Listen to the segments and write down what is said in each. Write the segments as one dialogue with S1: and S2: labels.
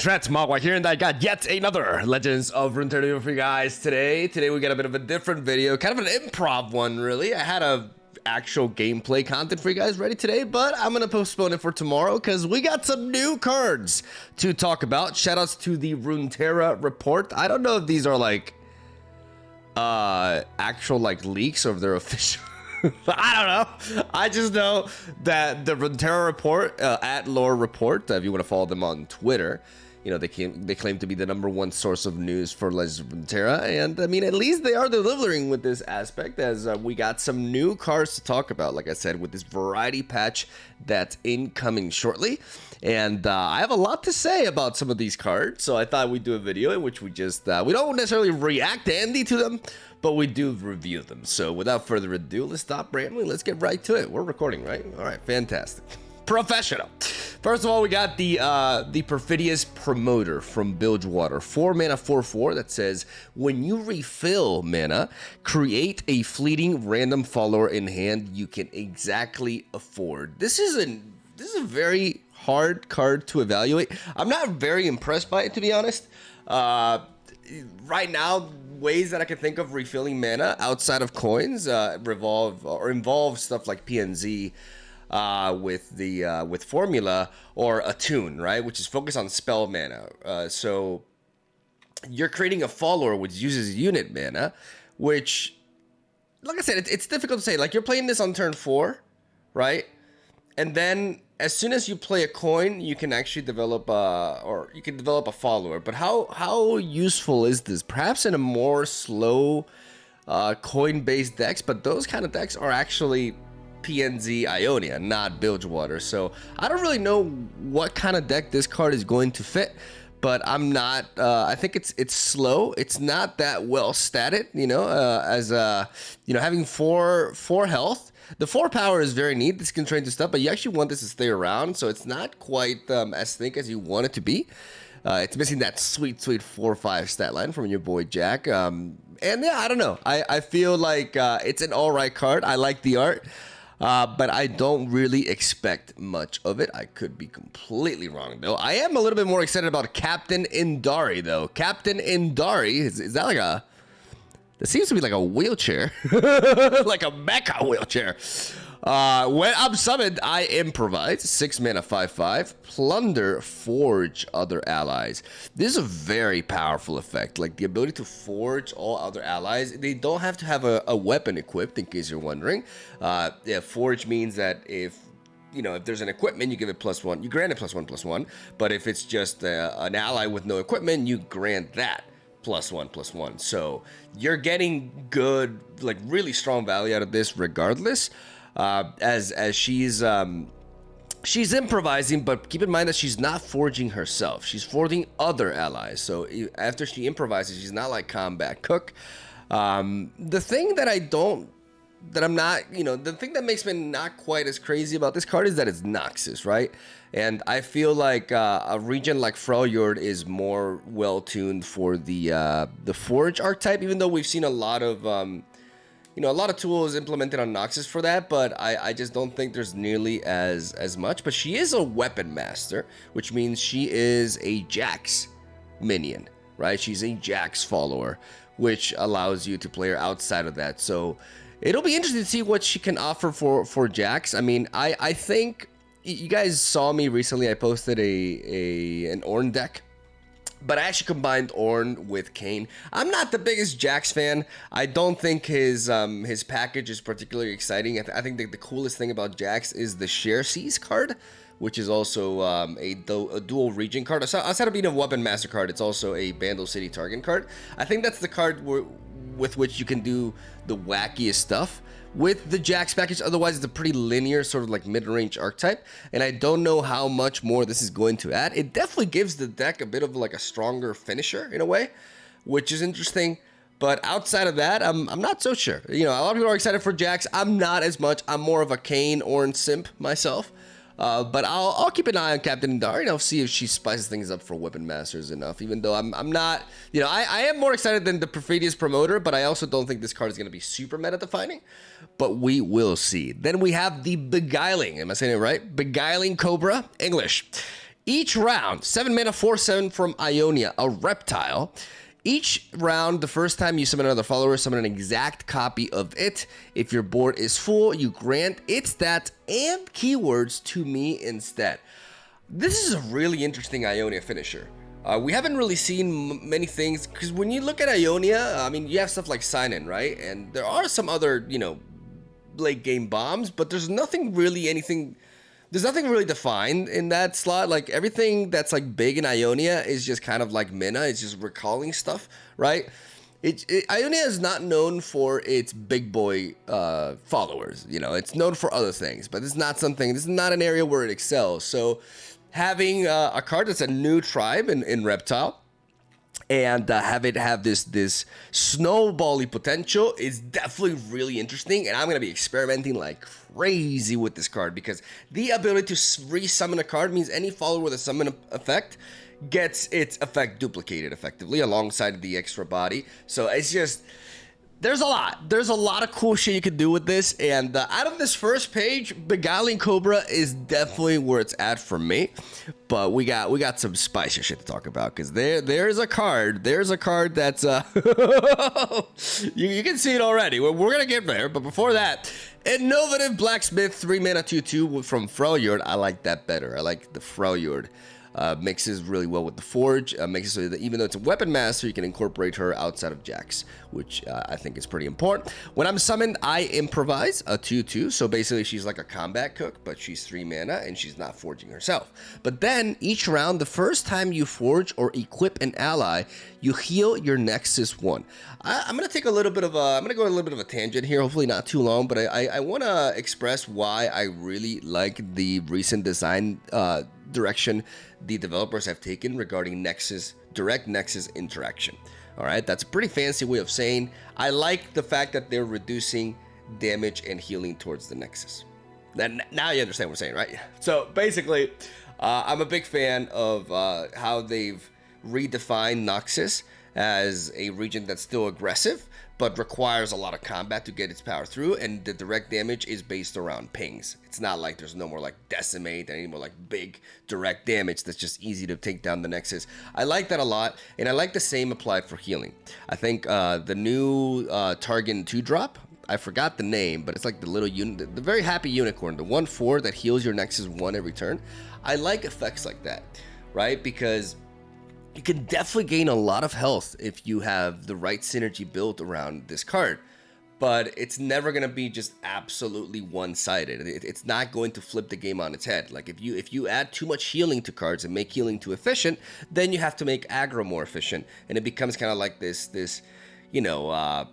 S1: MegaMogwai here, and I got yet another Legends of Runeterra video for you guys today. Today we got a bit of a different video, kind of an improv one really. I had a actual gameplay content for you guys ready today, but I'm gonna postpone it for tomorrow because we got some new cards to talk about. Shoutouts to the Runeterra report. I don't know if these are like actual like leaks or if they're official. I don't know. I just know that the Runeterra report at Lore Report, if you want to follow them on Twitter, you know, they claim to be the #1 source of news for Legends of Runeterra, and I mean, at least they are delivering with this aspect, as we got some new cards to talk about, like I said, with this variety patch that's incoming shortly. And I have a lot to say about some of these cards, so I thought we'd do a video in which we just, we don't necessarily react Andy to them, but we do review them. So without further ado, let's stop rambling, let's get right to it. We're recording, right? All right, fantastic. Professional. First of all, we got the Perfidious Promoter from Bilgewater. 4 mana, 4/4 that says, when you refill mana, create a fleeting random follower in hand you can exactly afford. This is a very hard card to evaluate. I'm not very impressed by it, to be honest. Right now, ways that I can think of refilling mana outside of coins involve stuff like PNZ with formula, or attune, right, which is focused on spell mana. So you're creating a follower which uses unit mana, which, like I said, it's difficult to say. Like, you're playing this on turn 4, right? And then as soon as you play a coin, you can actually develop a follower. But how useful is this? Perhaps in a more slow coin-based decks, but those kind of decks are actually PNZ Ionia, not Bilgewater. So I don't really know what kind of deck this card is going to fit, but I'm not, I think it's slow. It's not that well statted, you know, having four health. The 4 power is very neat. This can train to stuff, but you actually want this to stay around, so it's not quite as thick as you want it to be. It's missing that sweet 4/5 stat line from your boy Jack. And yeah, I don't know. I feel like it's an alright card. I like the art. But I don't really expect much of it. I could be completely wrong, though. I am a little bit more excited about Captain Indari, though. Captain Indari, is that like a... That seems to be like a wheelchair. Like a mecha wheelchair. When I'm summoned, I improvise. 6 mana, 5/5. Plunder, forge other allies. This is a very powerful effect. Like, the ability to forge all other allies. They don't have to have a weapon equipped, in case you're wondering. Yeah, forge means that if there's an equipment, you give it +1. You grant it +1/+1. But if it's just an ally with no equipment, you grant that +1/+1. So you're getting good, like really strong value out of this regardless. As she's improvising, but keep in mind that she's not forging herself. She's forging other allies. So after she improvises, she's not like Combat Cook. The thing that the thing that makes me not quite as crazy about this card is that it's Noxus, right? And I feel like a region like Freljord is more well-tuned for the Forge archetype, even though we've seen a lot of tools implemented on Noxus for that, but I just don't think there's nearly as much. But she is a weapon master, which means she is a Jax minion, right? She's a Jax follower, which allows you to play her outside of that. So it'll be interesting to see what she can offer for Jax. I mean, I think you guys saw me recently. I posted an Ornn deck, but I actually combined Ornn with Kayn. I'm not the biggest Jax fan. I don't think his package is particularly exciting. I think the coolest thing about Jax is the Share Seas card, which is also a dual region card. Outside of being a weapon master card, it's also a Bandle City Target card. I think that's the card with which you can do the wackiest stuff with the Jax package. Otherwise, it's a pretty linear sort of like mid-range archetype, and I don't know how much more this is going to add. It definitely gives the deck a bit of like a stronger finisher in a way, which is interesting. But outside of that, I'm not so sure. You know, a lot of people are excited for Jax. I'm not as much. I'm more of a Kayn Ornn simp myself. But I'll keep an eye on Captain Indari, and I'll see if she spices things up for Weapon Masters enough, even though I'm not, I am more excited than the Perfidious Promoter, but I also don't think this card is going to be super meta defining, but we will see. Then we have the Beguiling, am I saying it right? Beguiling Cobra, English. Each round, 7 mana, 4/7 from Ionia, a reptile. Each round, the first time you summon another follower, summon an exact copy of it. If your board is full, you grant its stats and keywords to me instead. This is a really interesting Ionia finisher. We haven't really seen many things, because when you look at Ionia, I mean, you have stuff like Sign-In, right? And there are some other, you know, late game bombs, but there's nothing really defined in that slot. Like, everything that's like big in Ionia is just kind of like Mina. It's just recalling stuff, right? Ionia is not known for its big boy followers. You know, it's known for other things, but this is not an area where it excels. So having a card that's a new tribe in Reptile, and have it have this snowbally potential is definitely really interesting, and I'm going to be experimenting like crazy with this card, because the ability to re-summon a card means any follower with a summon effect gets its effect duplicated effectively alongside the extra body. So it's just, there's a lot of cool shit you can do with this, and out of this first page, Beguiling Cobra is definitely where it's at for me. But we got some spicier shit to talk about, because there's a card that's you can see it already. We're gonna get there, but before that, Innovative Blacksmith, 3 mana 2/2 from Freljord. I like that better. I like the Freljord. Mixes really well with the Forge, makes it so that even though it's a weapon master, you can incorporate her outside of Jax, which I think is pretty important. When I'm summoned, I improvise, a 2/2, so basically she's like a combat cook, but she's 3 mana and she's not forging herself. But then each round, the first time you forge or equip an ally, you heal your Nexus 1. I'm gonna take a little bit of I'm gonna go a little bit of a tangent here, hopefully not too long, but I want to express why I really like the recent design direction the developers have taken regarding direct Nexus interaction. All right, that's a pretty fancy way of saying I like the fact that they're reducing damage and healing towards the Nexus. Now you understand what I'm saying, right? So basically, I'm a big fan of how they've redefined Noxus as a region that's still aggressive, but requires a lot of combat to get its power through, and the direct damage is based around pings. It's not like there's no more like decimate, any more like big direct damage that's just easy to take down the Nexus. I like that a lot, and I like the same applied for healing. I think the new Targan 2-drop, I forgot the name, but it's like the little the very happy unicorn, the 1/4 that heals your Nexus 1 every turn. I like effects like that, right? Because you can definitely gain a lot of health if you have the right synergy built around this card, but it's never going to be just absolutely one-sided. It's not going to flip the game on its head. Like if you add too much healing to cards and make healing too efficient, then you have to make aggro more efficient, and it becomes kind of like this you know,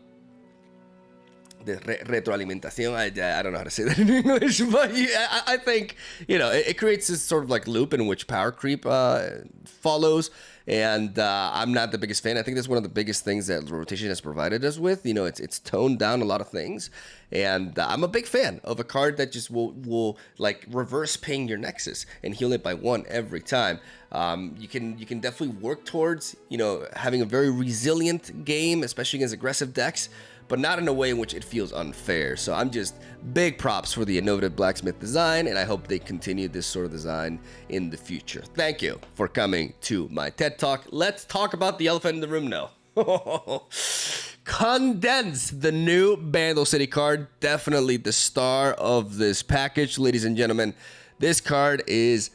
S1: the retroalimentación. I don't know how to say that in English, but yeah, I think, you know, it creates this sort of like loop in which power creep follows, and I'm not the biggest fan. I think that's one of the biggest things that rotation has provided us with. You know, it's toned down a lot of things, and I'm a big fan of a card that just will like reverse ping your Nexus and heal it by 1 every time. You can definitely work towards, you know, having a very resilient game, especially against aggressive decks, but not in a way in which it feels unfair. So I'm just big props for the Innovative Blacksmith design, and I hope they continue this sort of design in the future. Thank you for coming to my TED Talk. Let's talk about the elephant in the room now. Condense, the new Bandle City card, definitely the star of this package, ladies and gentlemen. This card is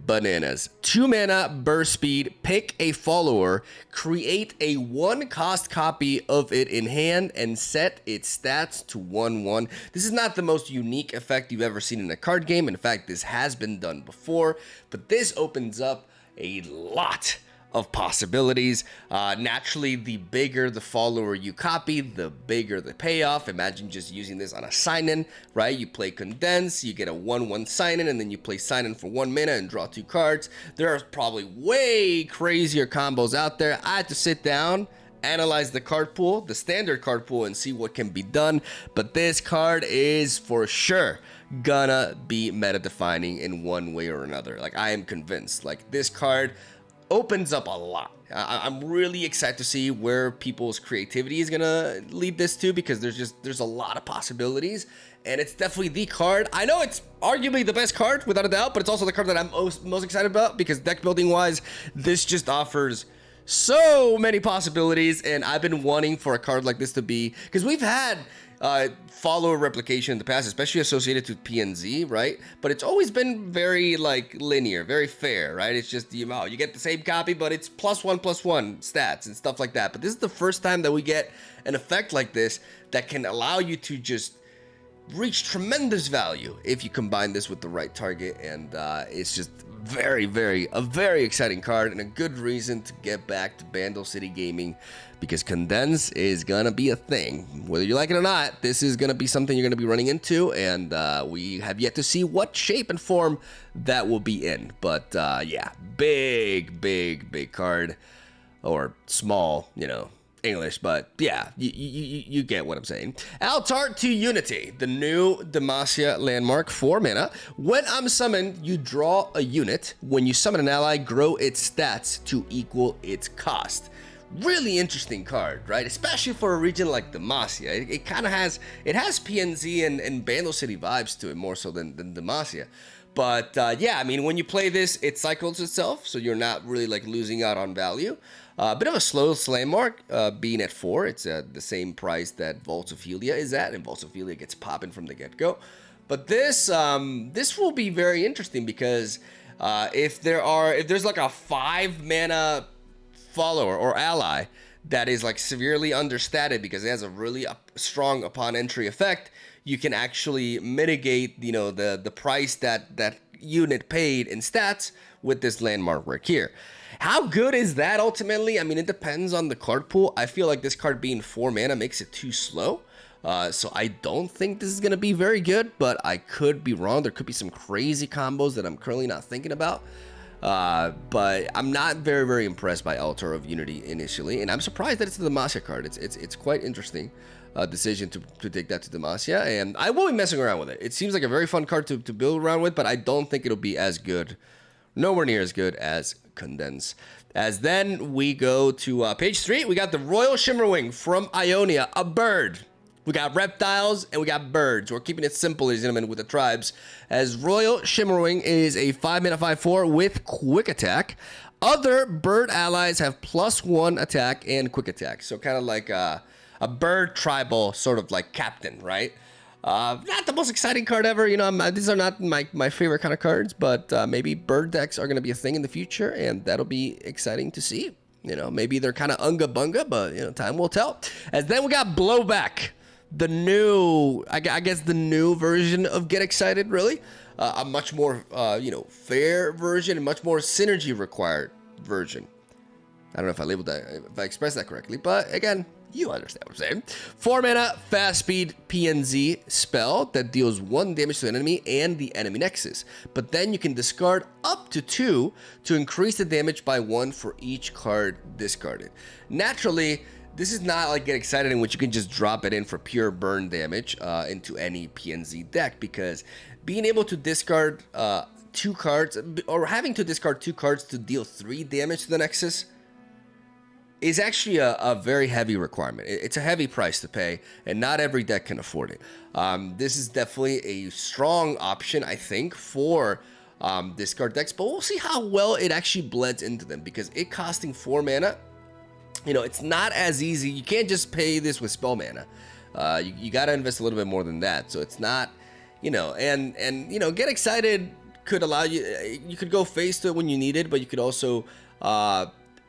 S1: bananas. 2 mana, burst speed, pick a follower, create a 1-cost copy of it in hand, and set its stats to 1/1. This is not the most unique effect you've ever seen in a card game. In fact, this has been done before, but this opens up a lot of possibilities. Naturally, the bigger the follower you copy, the bigger the payoff. Imagine just using this on a sign-in, right? You play Condense, you get a 1/1 sign-in, and then you play sign-in for 1 mana and draw 2 cards. There are probably way crazier combos out there. I had to sit down, analyze the card pool, the standard card pool, and see what can be done. But this card is for sure gonna be meta defining in one way or another. Like, I am convinced. Like, this card opens up a lot. I'm really excited to see where people's creativity is gonna lead this to, because there's a lot of possibilities, and it's definitely the card. I know it's arguably the best card without a doubt, but it's also the card that I'm most excited about, because deck building wise, this just offers so many possibilities, and I've been wanting for a card like this to be, because we've had follower replication in the past, especially associated to PNZ, right? But it's always been very like linear, very fair, right? It's just you get the same copy, but it's +1/+1 stats and stuff like that. But this is the first time that we get an effect like this that can allow you to just reach tremendous value if you combine this with the right target, and it's just a very exciting card, and a good reason to get back to Bandle City gaming, because Condense is gonna be a thing. Whether you like it or not, this is gonna be something you're gonna be running into, and we have yet to see what shape and form that will be in. But yeah, big card, or small, you know, English, but yeah, you get what I'm saying. Altar to Unity, the new Demacia landmark, 4 mana. When I'm summoned, you draw a unit. When you summon an ally, grow its stats to equal its cost. Really interesting card, right? Especially for a region like Demacia. It kind of has PNZ and Bandle City vibes to it, more so than Demacia. But yeah, I mean, when you play this, it cycles itself, so you're not really like losing out on value. A bit of a slow landmark, being at 4. It's at the same price that Vaults of Helia is at, and Vaults of Helia gets popping from the get-go. But this will be very interesting, because if there's like a 5 mana follower or ally that is like severely understated because it has a really strong upon entry effect, you can actually mitigate, you know, the price that unit paid in stats with this landmark work here. How good is that ultimately? I mean, it depends on the card pool. I feel like this card being 4 mana makes it too slow. So I don't think this is going to be very good, but I could be wrong. There could be some crazy combos that I'm currently not thinking about. But I'm not very impressed by Altar of Unity initially, and I'm surprised that it's the Demacia card. It's quite interesting decision to take that to Demacia, and I will be messing around with it. It seems like a very fun card to build around with, but I don't think it'll be as good, nowhere near as good as Condense. As then we go to page 3, we got the Royal Shimmerwing from Ionia, a bird. We got reptiles and we got birds. We're keeping it simple, ladies and gentlemen, with the tribes. As Royal Shimmerwing is a 5 mana 5/4 with quick attack. Other bird allies have +1 attack and quick attack. So kind of like a bird tribal sort of like captain, right? Not the most exciting card ever. You know, these are not my favorite kind of cards, but maybe bird decks are going to be a thing in the future, and that'll be exciting to see. You know, maybe they're kind of unga bunga, but, you know, time will tell. As then we got Blowback. The new, I guess the new version of Get Excited, really. A much more, you know, fair version, and much more synergy required version. I don't know if I labeled that, if I expressed that correctly, but again, you understand what I'm saying. 4 mana, fast speed PNZ spell that deals 1 damage to an enemy and the enemy nexus. But then you can discard up to 2 to increase the damage by 1 for each card discarded. Naturally, this is not like Get Excited, in which you can just drop it in for pure burn damage into any PNZ deck, because being able to discard 2 cards, or having to discard 2 cards to deal 3 damage to the Nexus, is actually a very heavy requirement. It's a heavy price to pay, and not every deck can afford it. This is definitely a strong option, I think, for discard decks, but we'll see how well it actually blends into them, because it costing 4 mana, you know, it's not as easy. You can't just pay this with spell mana. You got to invest a little bit more than that. So it's not, you know, and you know, Get Excited could allow you could go face to it when you need it, but you could also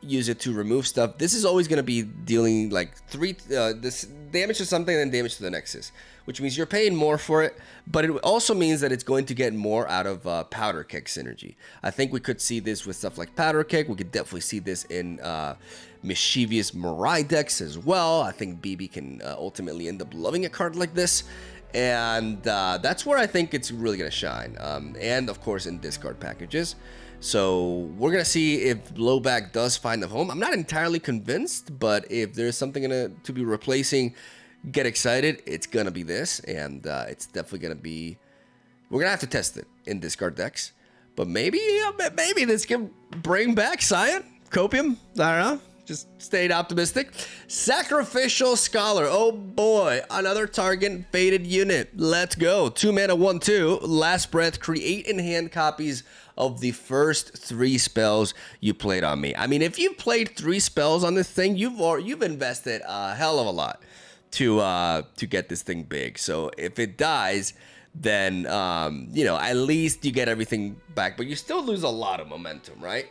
S1: use it to remove stuff. This is always going to be dealing like 3 this damage to something and then damage to the Nexus, which means you're paying more for it, but it also means that it's going to get more out of Powder Keg synergy. I think we could see this with stuff like Powder Keg. We could definitely see this in Mischievous Mirai decks as well. I think BB can ultimately end up loving a card like this, and that's where I think it's really going to shine, and of course in discard packages. So we're going to see if Blowback does find a home. I'm not entirely convinced, but if there's something to be replacing Get Excited, it's going to be this, and it's definitely going to be, we're going to have to test it in discard decks, but maybe this can bring back Cyan. copium. I don't know. Just stayed optimistic. Sacrificial Scholar. Oh boy, another target faded unit. Let's go. 2 mana, 1/2. Last breath. Create in hand copies of the first 3 spells you played on me. I mean, if you've played 3 spells on this thing, you've invested a hell of a lot to get this thing big. So if it dies, then you know, at least you get everything back, but you still lose a lot of momentum, right?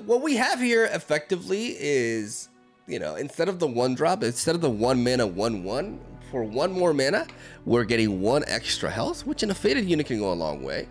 S1: What we have here effectively is, you know, instead of the 1-drop, instead of the 1 mana 1/1, for 1 more mana, we're getting 1 extra health, which in a faded unit can go a long way.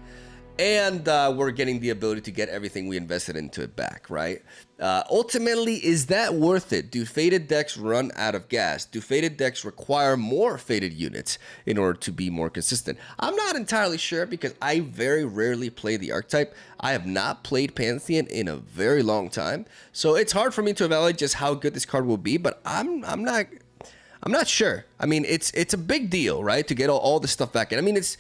S1: And we're getting the ability to get everything we invested into it back, right? Ultimately, is that worth it? Do faded decks run out of gas? Do faded decks require more faded units in order to be more consistent? I'm not entirely sure because I very rarely play the archetype. I have not played Pantheon in a very long time. So it's hard for me to evaluate just how good this card will be, but I'm not sure. I mean, it's a big deal, right? To get all this stuff back in. I mean, it's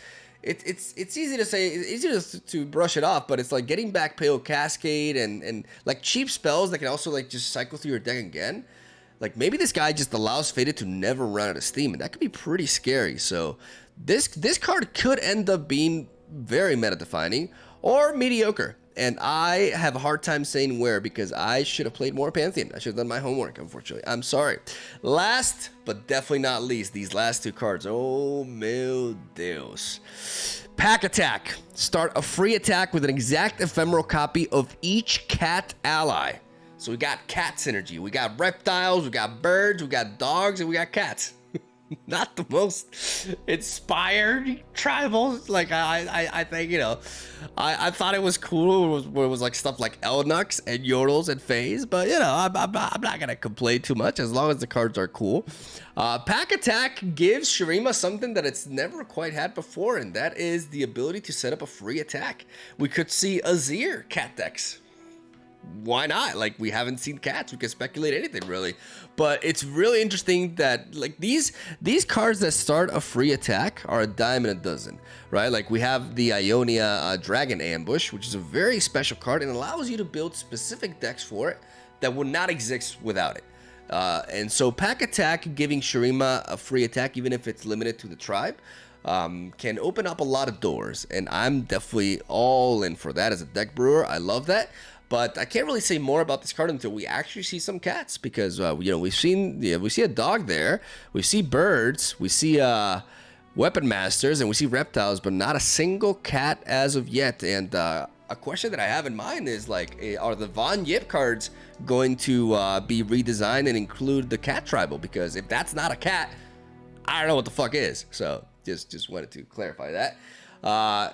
S1: easy to say, it's easy to brush it off, but it's like getting back Pale Cascade and like cheap spells that can also like just cycle through your deck again. Like maybe this guy just allows Faded to never run out of steam, and that could be pretty scary. So this card could end up being very meta defining or mediocre. And I have a hard time saying where because I should have played more Pantheon. I should have done my homework, unfortunately. I'm sorry. Last, but definitely not least, these last 2 cards. Oh, meu Deus. Pack Attack. Start a free attack with an exact ephemeral copy of each cat ally. So we got cat synergy. We got reptiles, we got birds, we got dogs, and we got cats. Not the most inspired tribal. Like I think, you know, I thought it was cool where it was like stuff like Elnuks and Yordles and Fays, but you know, I'm not gonna complain too much as long as the cards are cool. Pack Attack gives Shurima something that it's never quite had before, and that is the ability to set up a free attack. We could see Azir cat decks. Why not? Like, we haven't seen cats. We can speculate anything, really. But it's really interesting that, like, these cards that start a free attack are a dime and a dozen, right? Like, we have the Ionia Dragon Ambush, which is a very special card and allows you to build specific decks for it that would not exist without it. And so Pack Attack giving Shurima a free attack, even if it's limited to the tribe, can open up a lot of doors. And I'm definitely all in for that as a deck brewer. I love that. But I can't really say more about this card until we actually see some cats, because you know, we see a dog there, we see birds, we see weapon masters, and we see reptiles, but not a single cat as of yet. And a question that I have in mind is like, are the Von Yip cards going to be redesigned and include the cat tribal? Because if that's not a cat, I don't know what the fuck is. So just wanted to clarify that.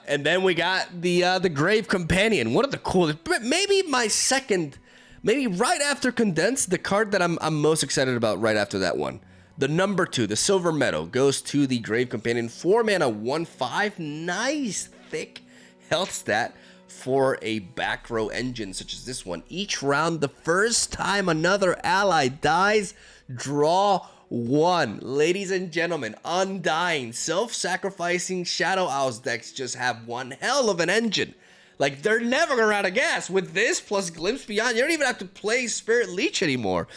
S1: And then we got the Grave Companion, one of the coolest, maybe my second, maybe right after Condense, the card that I'm most excited about right after that one. The number 2, the Silver Meadow, goes to the Grave Companion, 4 mana, 1/5, nice thick health stat for a back row engine such as this one. Each round, the first time another ally dies, draw 1. Ladies and gentlemen, Undying, self-sacrificing Shadow Owls decks just have one hell of an engine. Like, they're never gonna run out of gas. With this plus Glimpse Beyond, you don't even have to play Spirit Leech anymore.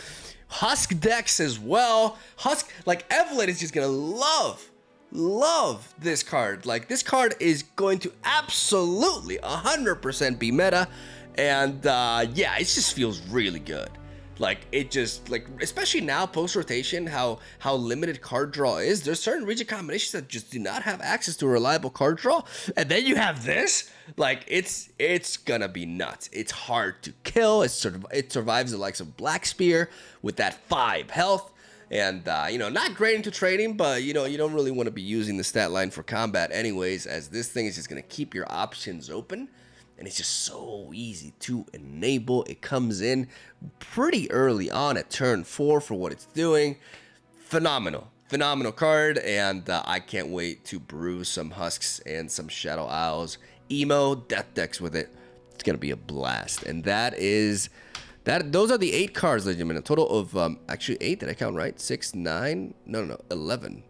S1: Husk decks as well. Husk, like, Evelyn is just gonna love this card. Like, this card is going to absolutely 100% be meta. And yeah, it just feels really good. Like, it just, like, especially now post-rotation, how limited card draw is. There's certain region combinations that just do not have access to a reliable card draw. And then you have this. Like, it's gonna be nuts. It's hard to kill. It survives the likes of Black Spear with that 5 health. And, you know, not great into trading, but, you know, you don't really want to be using the stat line for combat anyways, as this thing is just going to keep your options open. And it's just so easy to enable. It comes in pretty early on at turn 4 for what it's doing. Phenomenal card, and I can't wait to brew some Husks and some Shadow Owls emo death decks with it. It's gonna be a blast. And those are the 8 cards, ladies and gentlemen. A total of actually 8. Did I count right? 6, 9. No, 11.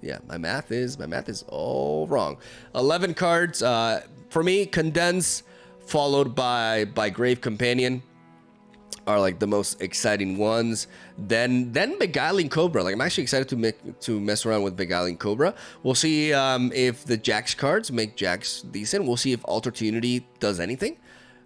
S1: Yeah, my math is all wrong. 11 cards. For me, Condense, followed by Grave Companion. are like the most exciting ones. Then Beguiling Cobra. Like I'm actually excited to mess around with Beguiling Cobra. We'll see if the Jax cards make Jax decent. We'll see if Alter to Unity does anything.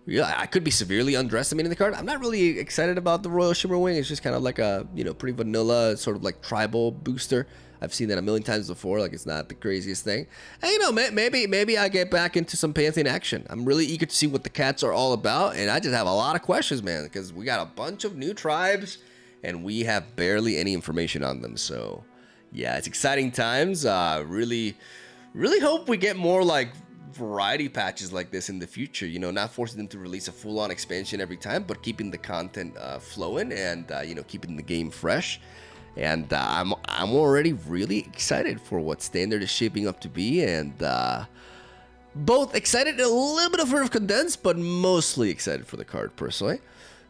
S1: Yeah, I could be severely underestimating the card. I'm not really excited about the Royal Shimmerwing. It's just kind of like a, you know, pretty vanilla sort of like tribal booster. I've seen that a million times before. Like it's not the craziest thing. And you know, maybe I get back into some Pantheon action. I'm really eager to see what the cats are all about, and I just have a lot of questions, man, because we got a bunch of new tribes, and we have barely any information on them. So yeah, it's exciting times. Really hope we get more like variety patches like this in the future, you know, not forcing them to release a full-on expansion every time, but keeping the content flowing and you know, keeping the game fresh. And I'm already really excited for what Standard is shaping up to be, and both excited and a little bit afraid of Condense, but mostly excited for the card personally.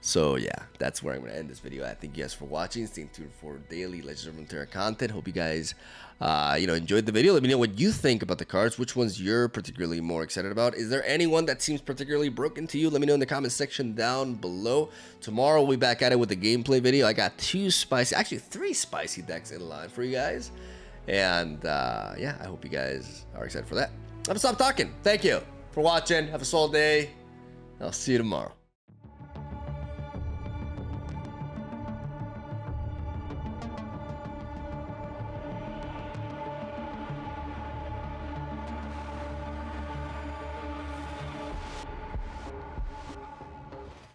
S1: So yeah, that's where I'm going to end this video. I thank you guys for watching. Stay tuned for daily Legends of Runeterra content. Hope you guys, you know, enjoyed the video. Let me know what you think about the cards. Which ones you're particularly more excited about? Is there anyone that seems particularly broken to you? Let me know in the comment section down below. Tomorrow we'll be back at it with a gameplay video. I got 3 spicy decks in line for you guys. And yeah, I hope you guys are excited for that. I'm gonna stop talking. Thank you for watching. Have a solid day. I'll see you tomorrow.